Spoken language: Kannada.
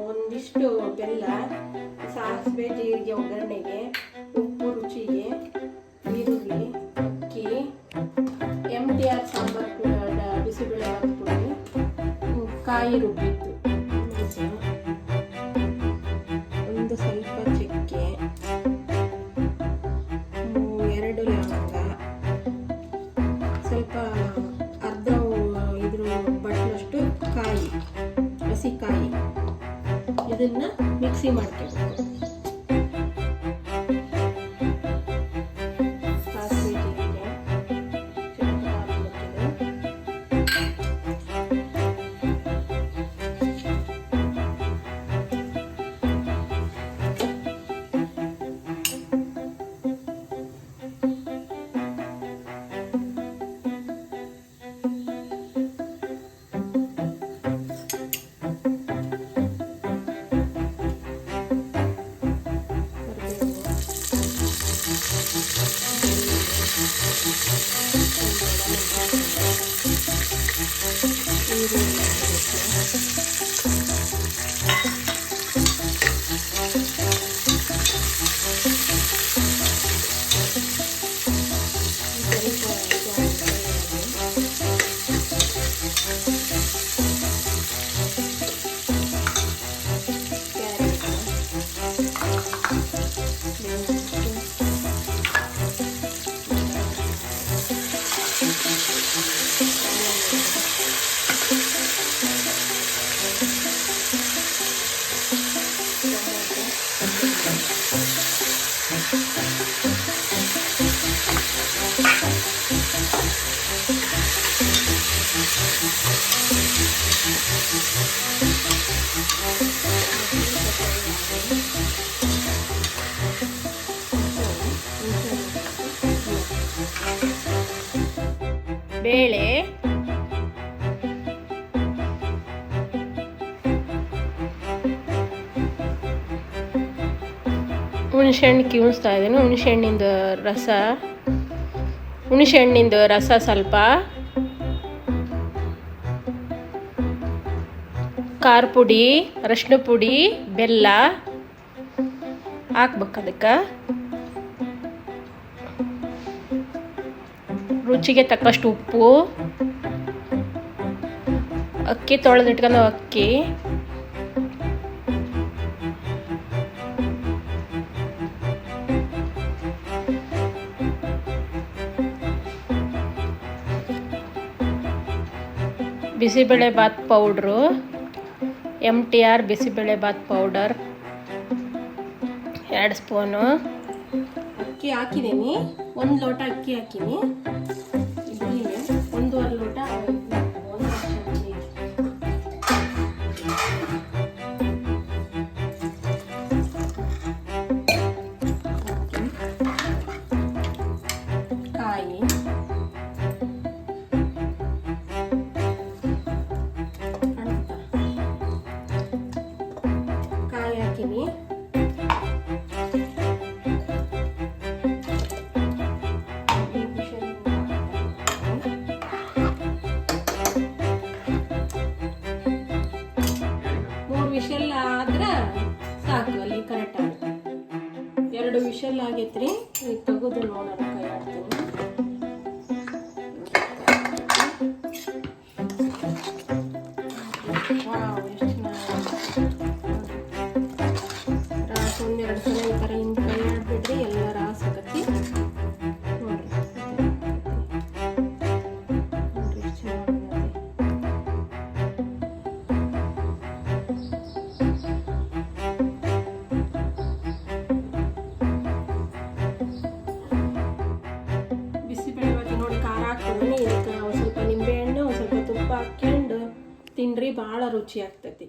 ಒಂದಿಷ್ಟು ಬೆಲ್ಲ, ಸಾಸಿವೆ ಜೀರಿಗೆ ಒಗ್ಗರಣೆಗೆ, ಉಪ್ಪು ರುಚಿಗೆ, ಈರುಳ್ಳಿ, ಅಕ್ಕಿ, MTR ಸಾಂಬಾರು ಬಿಸಿಬೇಳೆಭಾತ್ ಪುಡಿ, ಕಾಯಿ ರುಬ್ಬಿದ್ದು, ಒಂದು ಸ್ವಲ್ಪ ಚಕ್ಕೆ, 2 ಲವಂಗ, ಸ್ವಲ್ಪ ಅರ್ಧ ಇದ್ರ ಬಟ್ಲಷ್ಟು ಕಾಯಿ, ಹಸಿಕಾಯಿ, ಇದನ್ನ ಮಿಕ್ಸಿ ಮಾಡ್ಕೋಬೇಕು. ಸಾಸಿವೆ ಜೀರಿಗೆ ಬೇಳೆ, ಹುಣಸೆಹಣ್ಣು ಕಿವುಣಿಸ್ತಾ ಇದ್ದೇನೆ. ಹುಣಸೆಹಣ್ಣಿಂದು ರಸ ಸ್ವಲ್ಪ, ಖಾರ ಪುಡಿ, ಅರಶಿನ ಪುಡಿ, ಬೆಲ್ಲ ಹಾಕ್ಬೇಕು. ಅದಕ್ಕೆ ರುಚಿಗೆ ತಕ್ಕಷ್ಟು ಉಪ್ಪು, ಅಕ್ಕಿ ತೊಳೆದಿಟ್ಕೊಂಡು ಅಕ್ಕಿ, bisibelebath powder, MTR bisibelebath powder 2 spoon. ಅಕ್ಕಿ ಹಾಕಿದ್ದೀನಿ, 1 ಲೋಟ ಅಕ್ಕಿ ಹಾಕಿನಿ. ಇಡ್ಲಿಗೆ 1.5 ಲೋಟ ಕಾಯಿ, ಹಾಕಿನಿ. ವಿಷಲ್ ಆದ್ರೆ ಸಾಕು, ಅಲ್ಲಿ ಕರೆಕ್ಟ್ ಆಗುತ್ತೆ. 2 ವಿಷಲ್ ಆಗೈತ್ರಿ. ಈಗ ತೆಗೆದು ನೋಡೋಣ, ಕೈ ಆಡ್ತೀನಿ. ರಾಸ್ 1-2 ಸಲ ಈ ಥರ ಹಿಂದೆ ಕೈ ಆಡ್ಬಿಡ್ರಿ, ಎಲ್ಲ ರಾಸ್ ಆಗತ್ತಿ. ನೋಡ್ರಿ ಬಿಸಿಬೇಳೆಭಾತ್ ನೋಡಿ ಖಾರ ಹಾಕ್ತೀನಿ. ಇದಕ್ಕೆ ಒಂದು ಸ್ವಲ್ಪ ನಿಂಬೆಹಣ್ಣು, ಒಂದು ಸ್ವಲ್ಪ ತುಪ್ಪ ಹಾಕ್ಕೊಂಡು ತಿನ್ರಿ, ಭಾಳ ರುಚಿ ಆಗ್ತೈತಿ.